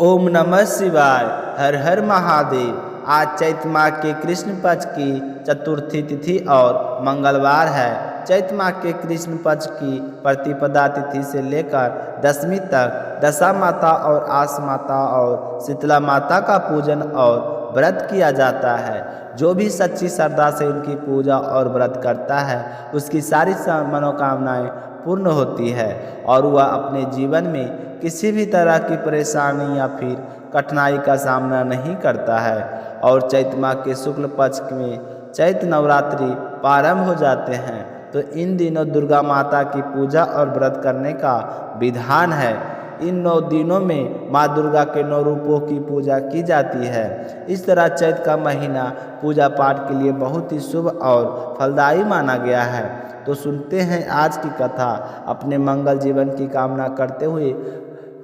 ओम नमः शिवाय। हर हर महादेव। आज चैत माह के कृष्ण पक्ष की चतुर्थी तिथि और मंगलवार है। चैत माह के कृष्ण पक्ष की प्रतिपदा तिथि से लेकर दशमी तक दशा माता और आस माता और शीतला माता का पूजन और व्रत किया जाता है। जो भी सच्ची श्रद्धा से इनकी पूजा और व्रत करता है उसकी सारी मनोकामनाएं पूर्ण होती है और वह अपने जीवन में किसी भी तरह की परेशानी या फिर कठिनाई का सामना नहीं करता है। और चैत माह के शुक्ल पक्ष में चैत नवरात्रि प्रारंभ हो जाते हैं तो इन दिनों दुर्गा माता की पूजा और व्रत करने का विधान है। इन 9 दिनों में माँ दुर्गा के 9 रूपों की पूजा की जाती है। इस तरह चैत का महीना पूजा पाठ के लिए बहुत ही शुभ और फलदायी माना गया है। तो सुनते हैं आज की कथा। अपने मंगल जीवन की कामना करते हुए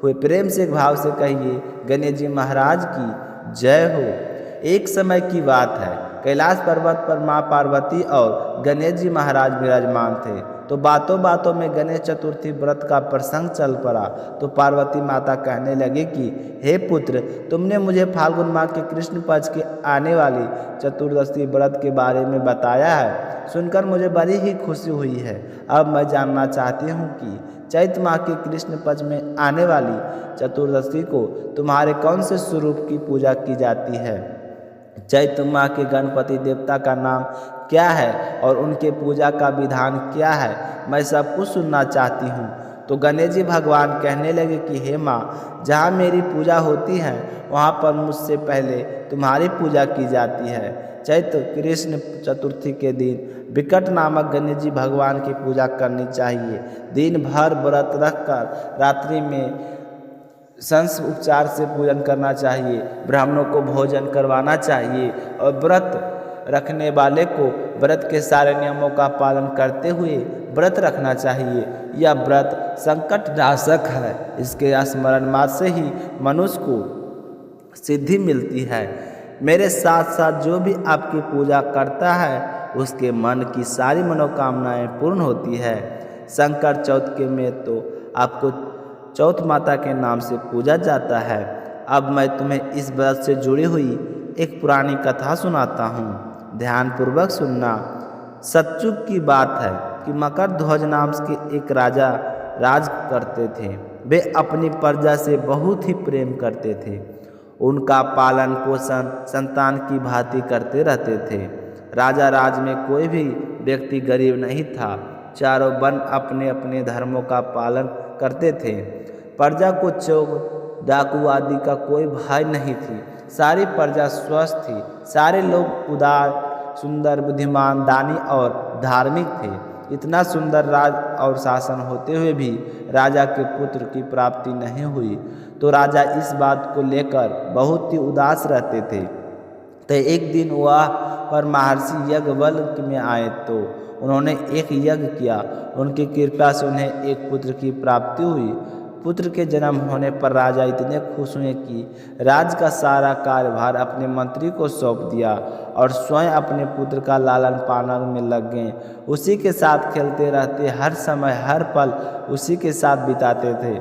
प्रेम से भाव से कहिए गणेश जी महाराज की जय हो। एक समय की बात है, कैलाश पर्वत पर माँ पार्वती और गणेश जी महाराज विराजमान थे। तो बातों बातों में गणेश चतुर्थी व्रत का प्रसंग चल पड़ा। तो पार्वती माता कहने लगी कि हे पुत्र, तुमने मुझे फाल्गुन माह के कृष्ण पक्ष के आने वाली चतुर्दशी व्रत के बारे में बताया है। सुनकर मुझे बड़ी ही खुशी हुई है। अब मैं जानना चाहती हूँ कि चैत माह के कृष्ण पक्ष में आने वाली चतुर्दशी को तुम्हारे कौन से स्वरूप की पूजा की जाती है? चैत माह के गणपति देवता का नाम क्या है और उनके पूजा का विधान क्या है? मैं सब कुछ सुनना चाहती हूँ। तो गणेश जी भगवान कहने लगे कि हे माँ, जहाँ मेरी पूजा होती है वहाँ पर मुझसे पहले तुम्हारी पूजा की जाती है। चैत कृष्ण चतुर्थी के दिन विकट नामक गणेश जी भगवान की पूजा करनी चाहिए। दिन भर व्रत रखकर रात्रि में संस उपचार से पूजन करना चाहिए। ब्राह्मणों को भोजन करवाना चाहिए और व्रत रखने वाले को व्रत के सारे नियमों का पालन करते हुए व्रत रखना चाहिए। यह व्रत संकट नाशक है। इसके स्मरण मात्र से ही मनुष्य को सिद्धि मिलती है। मेरे साथ साथ जो भी आपकी पूजा करता है उसके मन की सारी मनोकामनाएं पूर्ण होती है। संकट चौथ के में तो आपको चौथ माता के नाम से पूजा जाता है। अब मैं तुम्हें इस व्रत से जुड़ी हुई एक पुरानी कथा सुनाता हूँ। ध्यानपूर्वक सुनना। सतयुग की बात है कि मकर ध्वज नाम के एक राजा राज करते थे। वे अपनी प्रजा से बहुत ही प्रेम करते थे। उनका पालन पोषण संतान की भांति करते रहते थे। राजा राज में कोई भी व्यक्ति गरीब नहीं था। चारों वन अपने अपने धर्मों का पालन करते थे। प्रजा को चोर डाकू आदि का कोई भय नहीं थी। सारी प्रजा स्वस्थ थी। सारे लोग उदार, सुंदर, बुद्धिमान, दानी और धार्मिक थे। इतना सुंदर राज और शासन होते हुए भी राजा के पुत्र की प्राप्ति नहीं हुई। तो राजा इस बात को लेकर बहुत ही उदास रहते थे। तो एक दिन वह पर महर्षि याज्ञवल्क्य में आए तो उन्होंने एक यज्ञ किया। उनकी कृपा से उन्हें एक पुत्र की प्राप्ति हुई। पुत्र के जन्म होने पर राजा इतने खुश हुए कि राज का सारा कार्यभार अपने मंत्री को सौंप दिया और स्वयं अपने पुत्र का लालन पालन में लग गए। उसी के साथ खेलते रहते, हर समय हर पल उसी के साथ बिताते थे।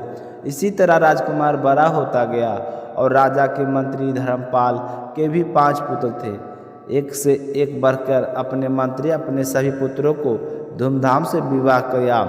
इसी तरह राजकुमार बड़ा होता गया और राजा के मंत्री धर्मपाल के भी 5 पुत्र थे। एक से एक बढ़कर अपने मंत्री अपने सभी पुत्रों को धूमधाम से विवाह किया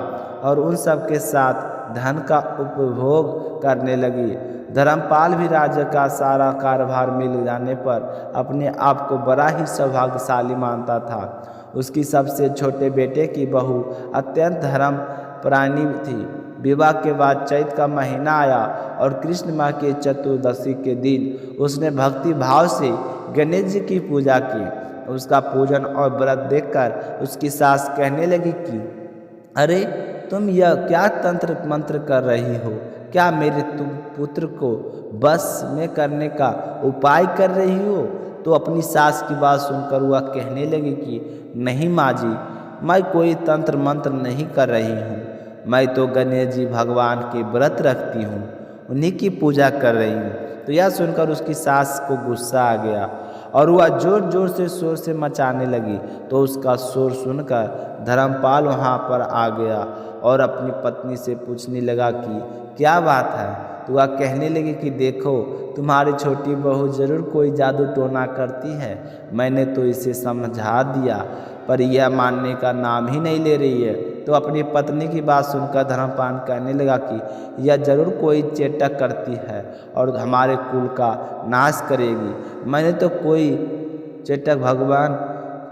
और उन सब के साथ धन का उपभोग करने लगी। धर्मपाल भी राज्य का सारा कार्यभार मिल जाने पर अपने आप को बड़ा ही सौभाग्यशाली मानता था। उसकी सबसे छोटे बेटे की बहू अत्यंत धर्मपरायणी थी। विवाह के बाद चैत का महीना आया और कृष्ण माह के चतुर्दशी के दिन उसने भक्ति भाव से गणेश जी की पूजा की। उसका पूजन और व्रत देखकर उसकी सास कहने लगी कि अरे, तुम यह क्या तंत्र मंत्र कर रही हो? क्या मेरे तुम पुत्र को बस में करने का उपाय कर रही हो? तो अपनी सास की बात सुनकर वह कहने लगी कि नहीं माँ जी, मैं कोई तंत्र मंत्र नहीं कर रही हूँ। मैं तो गणेश जी भगवान के व्रत रखती हूँ, उन्हीं की पूजा कर रही हूँ। तो यह सुनकर उसकी सास को गुस्सा आ गया और वह जोर जोर से शोर से मचाने लगी। तो उसका शोर सुनकर धर्मपाल वहाँ पर आ गया और अपनी पत्नी से पूछने लगा कि क्या बात है, तो वह कहने लगी कि देखो तुम्हारी छोटी बहू जरूर कोई जादू टोना करती है। मैंने तो इसे समझा दिया पर यह मानने का नाम ही नहीं ले रही है। तो अपनी पत्नी की बात सुनकर धर्मपाल कहने लगा कि यह जरूर कोई चेटक करती है और हमारे कुल का नाश करेगी। मैंने तो कोई चेटक भगवान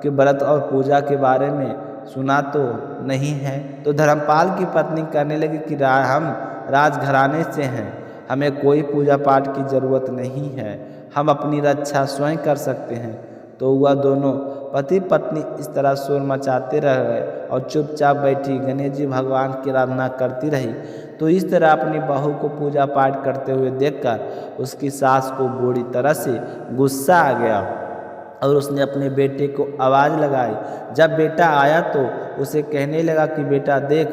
के व्रत और पूजा के बारे में सुना तो नहीं है। तो धर्मपाल की पत्नी कहने लगी कि हम राजघराने से हैं, हमें कोई पूजा पाठ की ज़रूरत नहीं है, हम अपनी रक्षा स्वयं कर सकते हैं। तो वह दोनों पति पत्नी इस तरह शोर मचाते रह गए और चुपचाप बैठी गणेश जी भगवान की आराधना करती रही। तो इस तरह अपनी बहू को पूजा पाठ करते हुए देखकर उसकी सास को बुरी तरह से गुस्सा आ गया और उसने अपने बेटे को आवाज़ लगाई। जब बेटा आया तो उसे कहने लगा कि बेटा देख,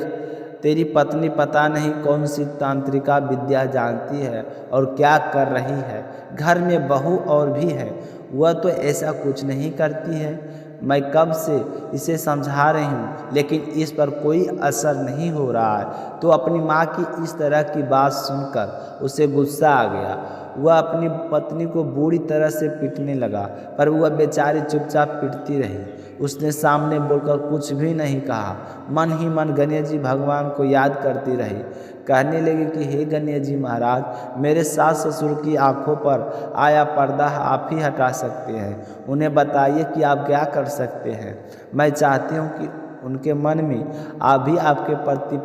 तेरी पत्नी पता नहीं कौन सी तांत्रिका विद्या जानती है और क्या कर रही है। घर में बहू और भी है, वह तो ऐसा कुछ नहीं करती है। मैं कब से इसे समझा रही हूँ लेकिन इस पर कोई असर नहीं हो रहा है। तो अपनी माँ की इस तरह की बात सुनकर उसे गुस्सा आ गया। वह अपनी पत्नी को बुरी तरह से पीटने लगा पर वह बेचारी चुपचाप पीटती रही। उसने सामने बोलकर कुछ भी नहीं कहा, मन ही मन गणेश जी भगवान को याद करती रही। कहने लगी कि हे गणेश जी महाराज, मेरे सास ससुर की आंखों पर आया पर्दा आप ही हटा सकते हैं। उन्हें बताइए कि आप क्या कर सकते हैं। मैं चाहती हूँ कि उनके मन में भी आपके प्रति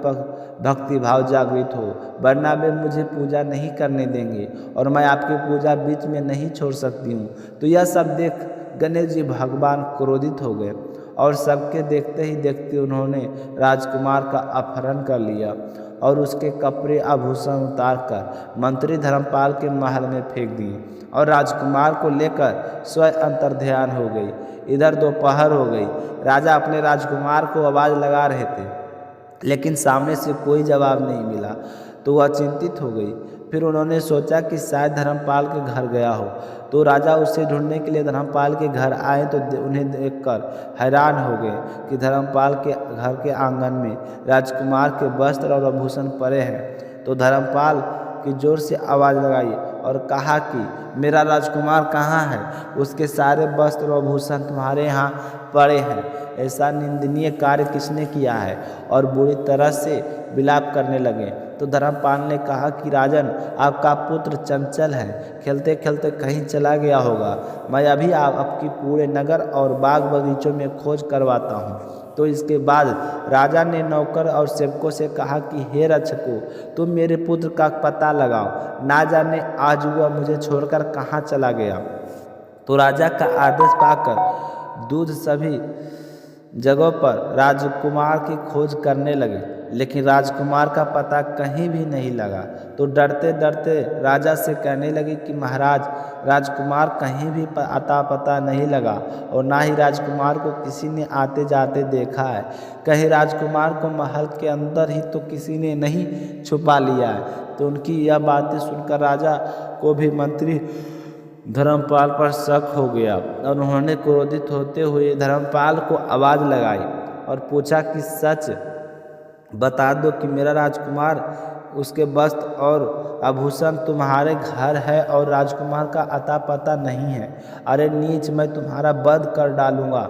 भक्ति भाव जागृत हो, वरना वे मुझे पूजा नहीं करने देंगे और मैं आपकी पूजा बीच में नहीं छोड़ सकती हूँ। तो यह सब देख गणेश जी भगवान क्रोधित हो गए और सबके देखते ही देखते उन्होंने राजकुमार का अपहरण कर लिया और उसके कपड़े आभूषण उतार कर मंत्री धर्मपाल के महल में फेंक दिए और राजकुमार को लेकर स्वयं अंतर्ध्यान हो गई। इधर दोपहर हो गई। राजा अपने राजकुमार को आवाज़ लगा रहे थे लेकिन सामने से कोई जवाब नहीं मिला। तो वह चिंतित हो गई। फिर उन्होंने सोचा कि शायद धर्मपाल के घर गया हो। तो राजा उसे ढूंढने के लिए धर्मपाल के घर आए तो उन्हें देखकर हैरान हो गए कि धर्मपाल के घर के आंगन में राजकुमार के वस्त्र और आभूषण पड़े हैं। तो धर्मपाल की जोर से आवाज़ लगाई और कहा कि मेरा राजकुमार कहाँ है? उसके सारे वस्त्र और आभूषण तुम्हारे यहाँ पड़े हैं। ऐसा निंदनीय कार्य किसने किया है? और बुरी तरह से विलाप करने लगे। तो धर्मपाल ने कहा कि राजन, आपका पुत्र चंचल है, खेलते खेलते कहीं चला गया होगा। मैं अभी आपकी पूरे नगर और बाग बगीचों में खोज करवाता हूँ। तो इसके बाद राजा ने नौकर और सेवकों से कहा कि हे रक्षकों, तुम मेरे पुत्र का पता लगाओ, ना जाने आज वह मुझे छोड़कर कहाँ चला गया। तो राजा का आदेश पाकर दूध सभी जगहों पर राजकुमार की खोज करने लगे लेकिन राजकुमार का पता कहीं भी नहीं लगा। तो डरते डरते राजा से कहने लगे कि महाराज, राजकुमार कहीं भी अता पता नहीं लगा और ना ही राजकुमार को किसी ने आते जाते देखा है। कहीं राजकुमार को महल के अंदर ही तो किसी ने नहीं छुपा लिया है। तो उनकी यह बातें सुनकर राजा को भी मंत्री धर्मपाल पर शक हो गया और उन्होंने क्रोधित होते हुए धर्मपाल को आवाज़ लगाई और पूछा कि सच बता दो कि मेरा राजकुमार, उसके वस्त्र और आभूषण तुम्हारे घर है और राजकुमार का अता पता नहीं है। अरे नीच, मैं तुम्हारा वध कर डालूंगा।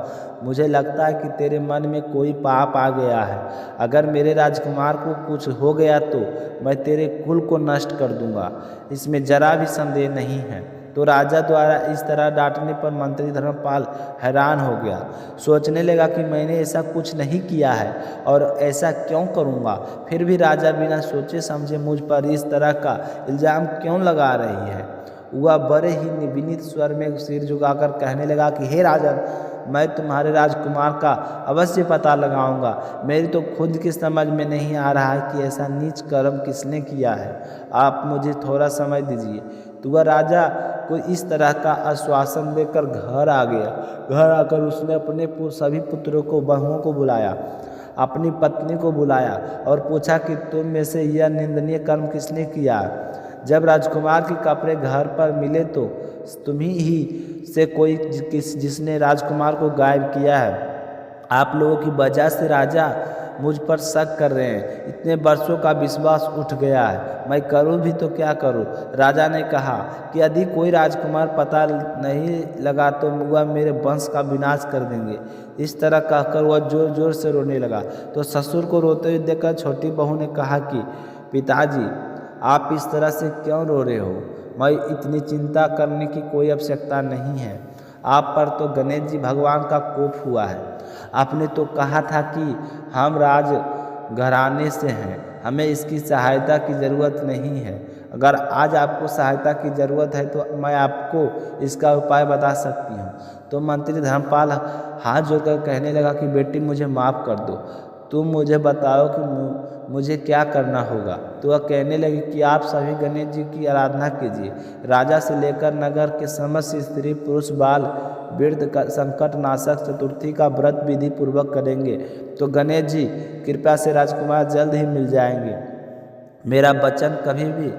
मुझे लगता है कि तेरे मन में कोई पाप आ गया है। अगर मेरे राजकुमार को कुछ हो गया तो मैं तेरे कुल को नष्ट कर दूंगा, इसमें जरा भी संदेह नहीं है। तो राजा द्वारा इस तरह डांटने पर मंत्री धर्मपाल हैरान हो गया। सोचने लगा कि मैंने ऐसा कुछ नहीं किया है और ऐसा क्यों करूँगा। फिर भी राजा बिना सोचे समझे मुझ पर इस तरह का इल्ज़ाम क्यों लगा रही है। वह बड़े ही विनीत स्वर में सिर झुकाकर कहने लगा कि हे राजन, मैं तुम्हारे राजकुमार का अवश्य पता लगाऊंगा। मेरी तो खुद की समझ में नहीं आ रहा है कि ऐसा नीच कर्म किसने किया है। आप मुझे थोड़ा समय दीजिए। तो वह राजा को इस तरह का आश्वासन देकर घर आ गया। घर आकर उसने अपने सभी पुत्रों को, बहुओं को बुलाया, अपनी पत्नी को बुलाया और पूछा कि तुम में से यह निंदनीय कर्म किसने किया। जब राजकुमार के कपड़े घर पर मिले तो तुम्ही ही से कोई जिसने राजकुमार को गायब किया है। आप लोगों की वजह से राजा मुझ पर शक कर रहे हैं। इतने वर्षों का विश्वास उठ गया है, मैं करूं भी तो क्या करूं। राजा ने कहा कि यदि कोई राजकुमार पता नहीं लगा तो वह मेरे वंश का विनाश कर देंगे। इस तरह कहकर वह जोर जोर से रोने लगा। तो ससुर को रोते हुए देखकर छोटी बहू ने कहा कि पिताजी, आप इस तरह से क्यों रो रहे हो। मैं इतनी चिंता करने की कोई आवश्यकता नहीं है। आप पर तो गणेश जी भगवान का कोप हुआ है। आपने तो कहा था कि हम राज घराने से हैं, हमें इसकी सहायता की ज़रूरत नहीं है। अगर आज आपको सहायता की ज़रूरत है तो मैं आपको इसका उपाय बता सकती हूँ। तो मंत्री धर्मपाल हाथ जोड़कर कहने लगा कि बेटी, मुझे माफ़ कर दो। तुम मुझे बताओ कि मुझे क्या करना होगा। तो वह कहने लगी कि आप सभी गणेश जी की आराधना कीजिए। राजा से लेकर नगर के समस्त स्त्री पुरुष बाल वृद्ध का संकट नाशक चतुर्थी का व्रत विधि पूर्वक करेंगे तो गणेश जी कृपा से राजकुमार जल्द ही मिल जाएंगे। मेरा वचन कभी भी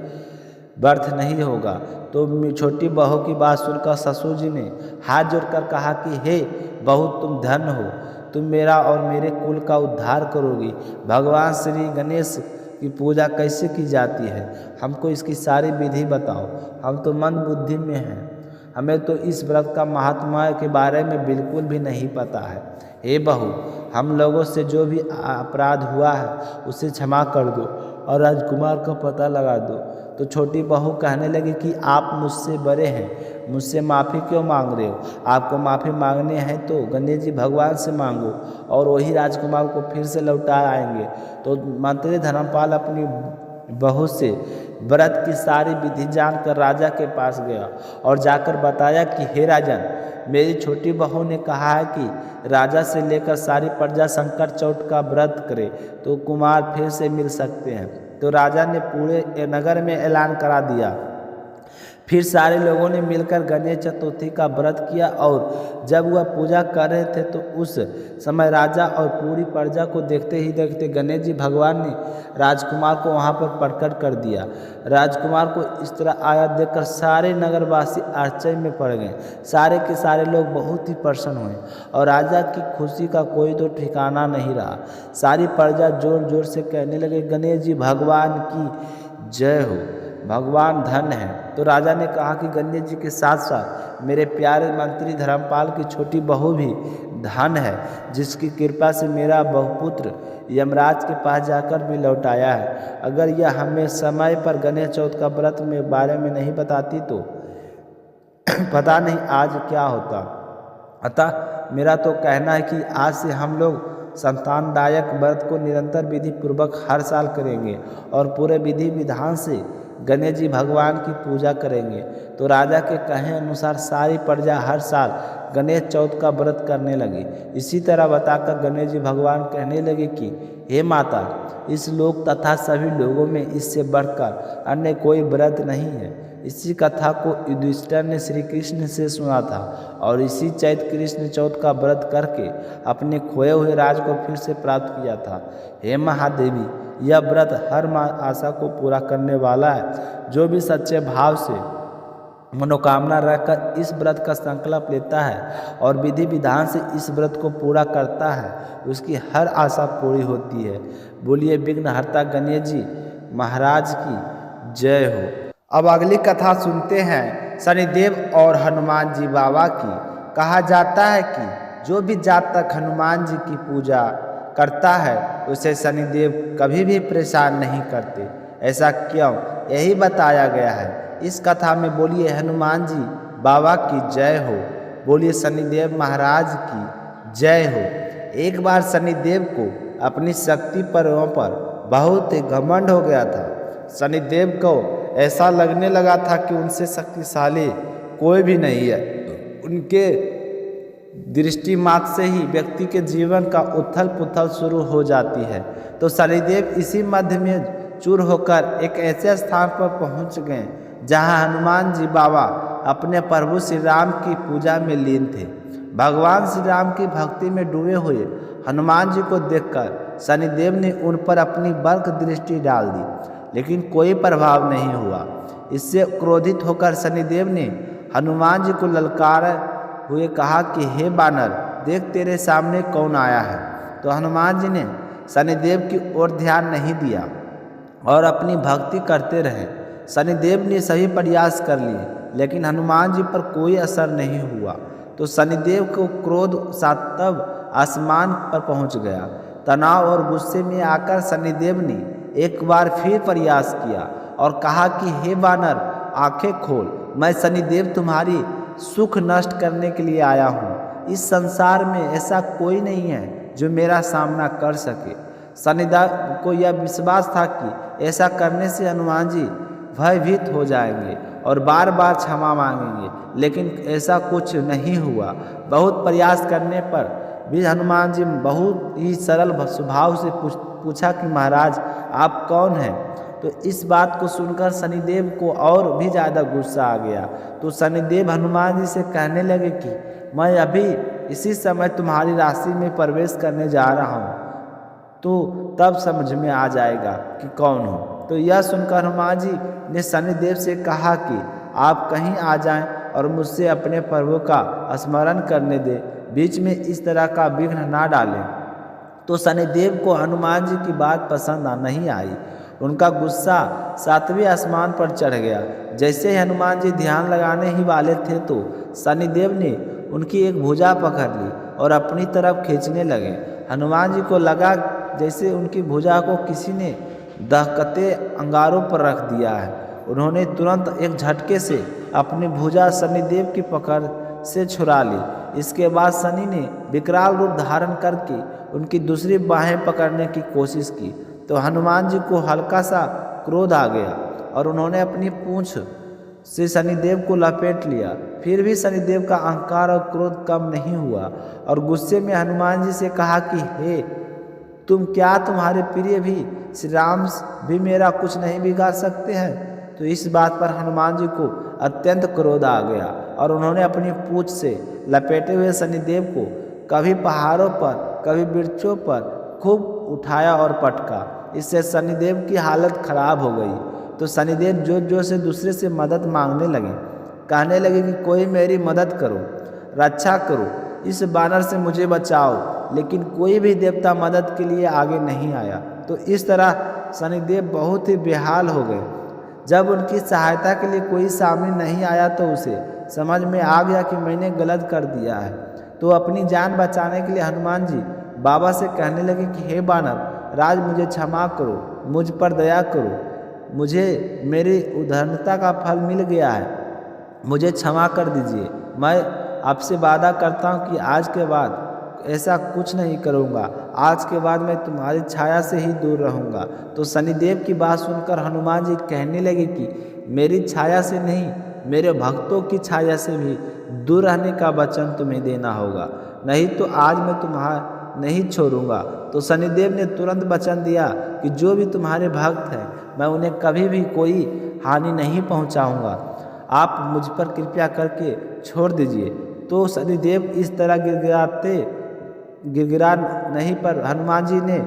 व्यर्थ नहीं होगा। तो छोटी बहू की बात सुनकर ससुर जी ने हाथ जोड़कर कहा कि हे बहू, तुम धन्य हो, तुम मेरा और मेरे कुल का उद्धार करोगी। भगवान श्री गणेश की पूजा कैसे की जाती है, हमको इसकी सारी विधि बताओ। हम तो मंद बुद्धि में हैं, हमें तो इस व्रत का महात्मा के बारे में बिल्कुल भी नहीं पता है। हे बहू, हम लोगों से जो भी अपराध हुआ है उसे क्षमा कर दो और राजकुमार का पता लगा दो। तो छोटी बहू कहने लगी कि आप मुझसे बड़े हैं, मुझसे माफ़ी क्यों मांग रहे हो। आपको माफ़ी मांगने हैं तो गणेश जी भगवान से मांगो और वही राजकुमार को फिर से लौटा आएंगे। तो मंत्री धर्मपाल अपनी बहू से व्रत की सारी विधि जानकर राजा के पास गया और जाकर बताया कि हे राजन, मेरी छोटी बहू ने कहा है कि राजा से लेकर सारी प्रजा संकट चौथ का व्रत करे तो कुमार फिर से मिल सकते हैं। तो राजा ने पूरे नगर में ऐलान करा दिया। फिर सारे लोगों ने मिलकर गणेश चतुर्थी का व्रत किया और जब वह पूजा कर रहे थे तो उस समय राजा और पूरी प्रजा को देखते ही देखते गणेश जी भगवान ने राजकुमार को वहां पर प्रकट कर दिया। राजकुमार को इस तरह आया देखकर सारे नगरवासी आश्चर्य में पड़ गए। सारे के सारे लोग बहुत ही प्रसन्न हुए और राजा की खुशी का कोई तो ठिकाना नहीं रहा। सारी प्रजा जोर जोर से कहने लगे, गणेश जी भगवान की जय हो, भगवान धन्य है। तो राजा ने कहा कि गणेश जी के साथ साथ मेरे प्यारे मंत्री धर्मपाल की छोटी बहू भी धन्य है, जिसकी कृपा से मेरा बहुपुत्र यमराज के पास जाकर भी लौटाया है। अगर यह हमें समय पर गणेश चौथ का व्रत में बारे में नहीं बताती तो पता नहीं आज क्या होता। अतः मेरा तो कहना है कि आज से हम लोग संतानदायक व्रत को निरंतर विधि पूर्वक हर साल करेंगे और पूरे विधि विधान से गणेश जी भगवान की पूजा करेंगे। तो राजा के कहे अनुसार सारी प्रजा हर साल गणेश चौथ का व्रत करने लगी। इसी तरह बताकर गणेश जी भगवान कहने लगे कि हे माता, इस लोक तथा सभी लोगों में इससे बढ़कर अन्य कोई व्रत नहीं है। इसी कथा को युधिष्ठिर ने श्री कृष्ण से सुना था और इसी चैत्र कृष्ण चौथ का व्रत करके अपने खोए हुए राज को फिर से प्राप्त किया था। हे महादेवी, यह व्रत हर आशा को पूरा करने वाला है। जो भी सच्चे भाव से मनोकामना रखकर इस व्रत का संकल्प लेता है और विधि विधान से इस व्रत को पूरा करता है, उसकी हर आशा पूरी होती है। बोलिए विघ्नहर्ता गणेश जी महाराज की जय हो। अब अगली कथा सुनते हैं शनिदेव और हनुमान जी बाबा की। कहा जाता है कि जो भी जात तक हनुमान जी की पूजा करता है उसे शनिदेव कभी भी परेशान नहीं करते। ऐसा क्यों, यही बताया गया है इस कथा में। बोलिए हनुमान जी बाबा की जय हो, बोलिए शनिदेव महाराज की जय हो। एक बार शनिदेव को अपनी शक्ति पर बहुत ही घमंड हो गया था। शनिदेव को ऐसा लगने लगा था कि उनसे शक्तिशाली कोई भी नहीं है। उनके दृष्टि मात्र से ही व्यक्ति के जीवन का उथल पुथल शुरू हो जाती है। तो शनिदेव इसी मध्य में चूर होकर एक ऐसे स्थान पर पहुंच गए जहां हनुमान जी बाबा अपने प्रभु श्री राम की पूजा में लीन थे। भगवान श्री राम की भक्ति में डूबे हुए हनुमान जी को देखकर शनिदेव ने उन पर अपनी बल्क दृष्टि डाल दी, लेकिन कोई प्रभाव नहीं हुआ। इससे क्रोधित होकर शनिदेव ने हनुमान जी को ललकार हुए कहा कि हे बानर, देख तेरे सामने कौन आया है। तो हनुमान जी ने शनिदेव की ओर ध्यान नहीं दिया और अपनी भक्ति करते रहे। शनिदेव ने सभी प्रयास कर लिए लेकिन हनुमान जी पर कोई असर नहीं हुआ। तो शनिदेव को क्रोध तब आसमान पर पहुंच गया। तनाव और गुस्से में आकर शनिदेव ने एक बार फिर प्रयास किया और कहा कि हे वानर, आंखें खोल। मैं शनिदेव तुम्हारी सुख नष्ट करने के लिए आया हूँ। इस संसार में ऐसा कोई नहीं है जो मेरा सामना कर सके। शनिदेव को यह विश्वास था कि ऐसा करने से हनुमान जी भयभीत हो जाएंगे और बार बार क्षमा मांगेंगे, लेकिन ऐसा कुछ नहीं हुआ। बहुत प्रयास करने पर भी हनुमान जी बहुत ही सरल स्वभाव से पूछा कि महाराज आप कौन हैं। तो इस बात को सुनकर शनिदेव को और भी ज़्यादा गुस्सा आ गया। तो शनिदेव हनुमान जी से कहने लगे कि मैं अभी इसी समय तुम्हारी राशि में प्रवेश करने जा रहा हूँ, तो तब समझ में आ जाएगा कि कौन हो। तो यह सुनकर हनुमान जी ने शनिदेव से कहा कि आप कहीं आ जाएं और मुझसे अपने प्रभु का स्मरण करने दें, बीच में इस तरह का विघ्न ना डालें। तो शनिदेव को हनुमान जी की बात पसंद नहीं आई। उनका गुस्सा 7वें आसमान पर चढ़ गया। जैसे ही हनुमान जी ध्यान लगाने ही वाले थे तो शनिदेव ने उनकी एक भुजा पकड़ ली और अपनी तरफ खींचने लगे। हनुमान जी को लगा जैसे उनकी भुजा को किसी ने दहकते अंगारों पर रख दिया है। उन्होंने तुरंत एक झटके से अपनी भुजा शनिदेव की पकड़ से छुड़ा ली। इसके बाद शनि ने विकराल रूप धारण करके उनकी दूसरी बाहें पकड़ने की कोशिश की। तो हनुमान जी को हल्का सा क्रोध आ गया और उन्होंने अपनी पूंछ से शनिदेव को लपेट लिया। फिर भी शनिदेव का अहंकार और क्रोध कम नहीं हुआ और गुस्से में हनुमान जी से कहा कि हे तुम, क्या तुम्हारे प्रिय भी श्री राम भी मेरा कुछ नहीं बिगाड़ सकते हैं। तो इस बात पर हनुमान जी को अत्यंत क्रोध आ गया और उन्होंने अपनी पूंछ से लपेटे हुए शनिदेव को कभी पहाड़ों पर कभी वृक्षों पर खूब उठाया और पटका। इससे शनिदेव की हालत खराब हो गई। तो शनिदेव जोर जोर से दूसरे से मदद मांगने लगे, कहने लगे कि कोई मेरी मदद करो, रक्षा करो, इस बानर से मुझे बचाओ। लेकिन कोई भी देवता मदद के लिए आगे नहीं आया। तो इस तरह शनिदेव बहुत ही बेहाल हो गए। जब उनकी सहायता के लिए कोई सामने नहीं आया तो उसे समझ में आ गया कि मैंने गलत कर दिया है। तो अपनी जान बचाने के लिए हनुमान जी बाबा से कहने लगे कि हे बानर राज, मुझे क्षमा करो, मुझ पर दया करो, मुझे मेरी उदारता का फल मिल गया है, मुझे क्षमा कर दीजिए। मैं आपसे वादा करता हूँ कि आज के बाद ऐसा कुछ नहीं करूँगा। आज के बाद मैं तुम्हारी छाया से ही दूर रहूँगा। तो शनिदेव की बात सुनकर हनुमान जी कहने लगे कि मेरी छाया से नहीं, मेरे भक्तों की छाया से भी दूर रहने का वचन तुम्हें देना होगा, नहीं तो आज मैं तुम्हारा नहीं छोड़ूंगा। तो शनिदेव ने तुरंत वचन दिया कि जो भी तुम्हारे भक्त हैं मैं उन्हें कभी भी कोई हानि नहीं पहुंचाऊंगा, आप मुझ पर कृपया करके छोड़ दीजिए। तो शनिदेव इस तरह गिड़गिड़ा नहीं पर हनुमान जी ने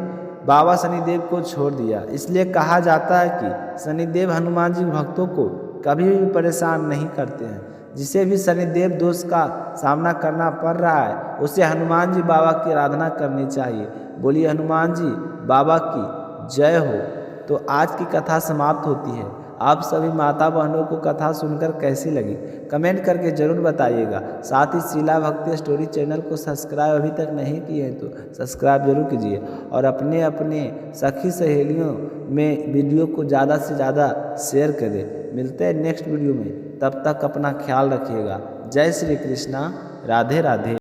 बाबा शनिदेव को छोड़ दिया। इसलिए कहा जाता है कि शनिदेव हनुमान जी भक्तों को कभी भी परेशान नहीं करते हैं। जिसे भी शनिदेव दोष का सामना करना पड़ रहा है उसे हनुमान जी बाबा की आराधना करनी चाहिए। बोलिए हनुमान जी बाबा की जय हो। तो आज की कथा समाप्त होती है। आप सभी माता बहनों को कथा सुनकर कैसी लगी कमेंट करके ज़रूर बताइएगा। साथ ही शीला भक्ति स्टोरी चैनल को सब्सक्राइब अभी तक नहीं किए हैं तो सब्सक्राइब जरूर कीजिए और अपने अपने सखी सहेलियों में वीडियो को ज़्यादा से ज़्यादा शेयर करें। मिलते हैं नेक्स्ट वीडियो में, तब तक अपना ख्याल रखिएगा। जय श्री कृष्णा, राधे राधे।